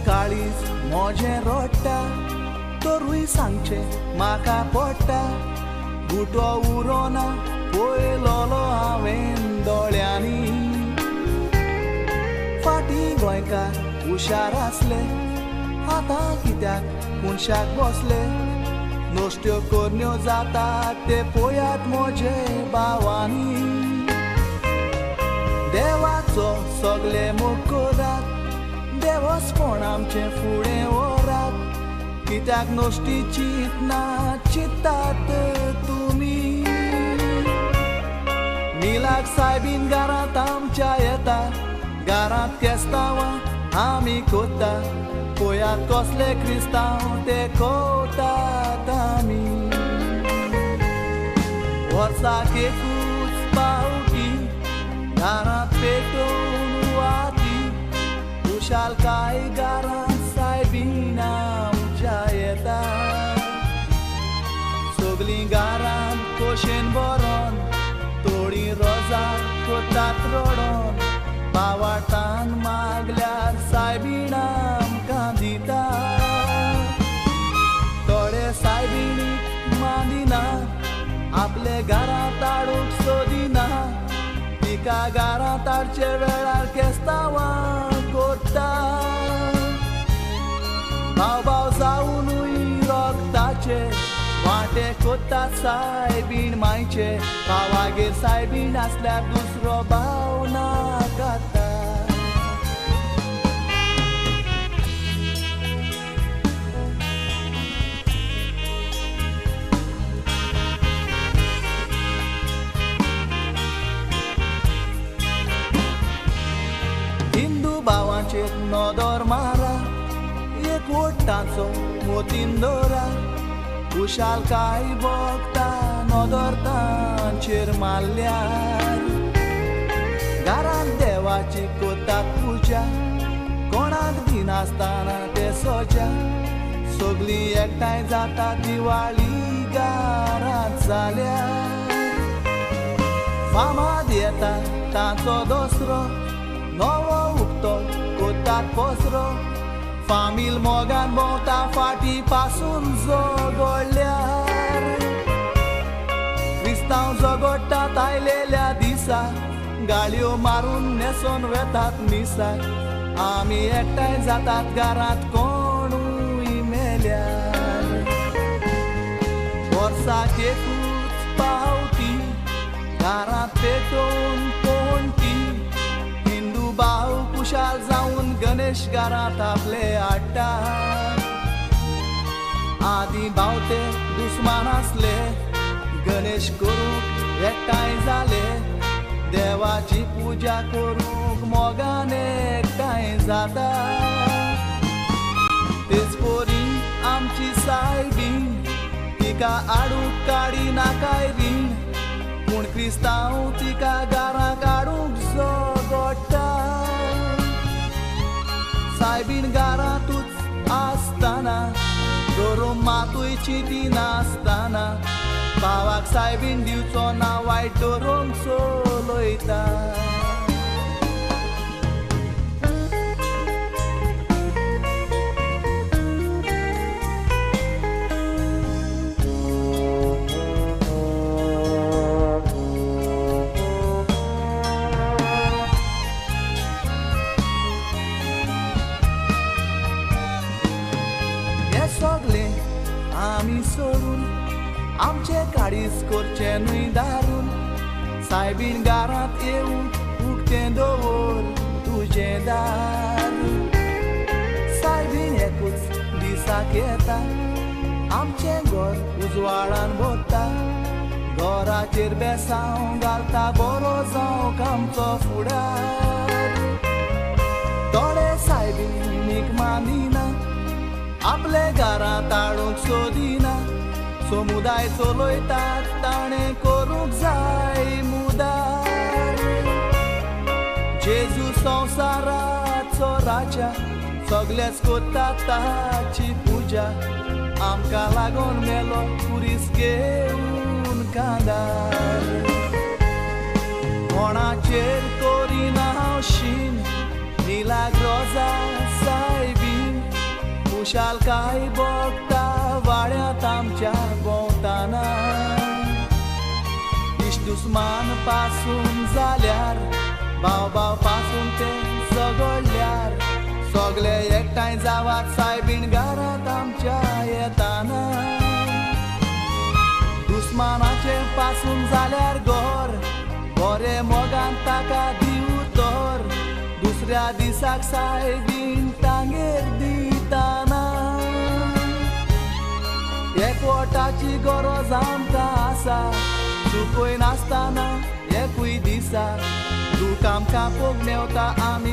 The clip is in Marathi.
काळीज मोजे रोडटा तोरूय सांगचे म्हाका पडटा गुटो उरोना पळयलोलो हांवें दोळ्यांनी फाटीं गोंयकार हुशार आसले आतां कित्याक मनशाक बसले नोश्ट्यो कोरन्यो जातात ते पळयात म्हजे भावांनी देवाचो सगळे मोग करात देवस्पण आमचे फुडें व्हरात कित्याक नोश्टी चिंतना चिंतात तुमी मिलाक सायबीन घरांत आमच्या येता घरांत केस्तांवां आमी कोत्ता पळयात कसले क्रिस्तांव ते कोतात आमी वर्साक एकूच पावटी घरांत पेटोवन वाती खुशालकाय घरांत सायबीन आमच्या येता सगळीं घरांत खोशेन बरोन थोडीं रोजां कोतात रडोन भावार्थान मागल्यार सायबीन आमकां दिता थोडे सायबीणीक मानिना आपले घरांत हाडूंक सोदिना तिका घरांत हाडचे वेळार केस्तांवां कोत्ता भाव भाव जावनूय रोगताचे वांटे कोत्तात सायबीण मायचे भावागेर सायबीण आसल्यार दुसरो भाव नाकाता हिंदू भावांचेर नदर मारा एक वोटाचो मोतीन दवरा खुशालकाय भोगता नदर तांचेर मारल्यार घरांत देवाची कोतात पुजा कोणाक दिनासतना ते सोजा सगळीं एकठांय जाता दिवाळी घरांत जाल्यार फामाद येता तांचो दसरो नवो उक्तो कोतात पसरो फामील मोगान भोंवता फाटी पासून जगडल्यार क्रिस्तांव जगडटात आयलेल्या दिसा गाळयो मारून नेसोन वेतात मिसाक आमी एकठांय जातात घरांत कोणूय मेल्यार वर्साक एकूच पावटी घरांत पेटोवन पोंटी हिंदू भाव खुशाल जावन गणेश घरांत आपले हाडटा आदी भावते दुस्मान आसले गणेश करूंक एकठांय जाले देवाची पुजा करूंक मोगान एकठांय जाता तेच पोरी आमची सायबीण तिका हाडूंक काडी नाकाय रीण पूण क्रिस्तांव तिका घरांत हाडूंक जगडटा सायबीण घरांतूच आसतना गरम मातूय चिंती नासतना भावाक सायबीण दिवचो ना वायट धरून चलयता सगळें आमी सोडून आमचे काडीज करचे न्हय दारून सायबीण घरांत येवून उक्तें दवर तुजें दार सायबीण एकूच दिसाक येता आमचें घर उजवाडान भरता घराचेर बेसांव घालता बरो जावंक आमचो फुडार थोडे सायबीणीक मानिना आपले घरांत हाडूंक सोदिना समुदाय चलयतात ताणें करूंक जाय मुदार जेजू संवसाराचो राजा सगळेच कोत्तात ताची पुजा आमकां लागून मेलो कुरीस घेवन कांदार कोणाचेर करिना हांव शीन मिलाग्रोजा सायबीण विशालकाय भोगता वाड्यात आमच्या भोंवताना इश्ट दुस्मान पासून जाल्यार भाव पासून ते झगडल्यार सगळे एकठांय जावात सायबीण घरात आमच्या येताना दुस्मानाचे पासून जाल्यार घर बरे मोगान ताका दिवू तर दुसऱ्या दिसाक सायबीण तांगेर दिताना एकवटाची गरज आमकां आसा चुकोय नासतना एकूय दिसा दूख आमकां पळोवंक मेवता आमी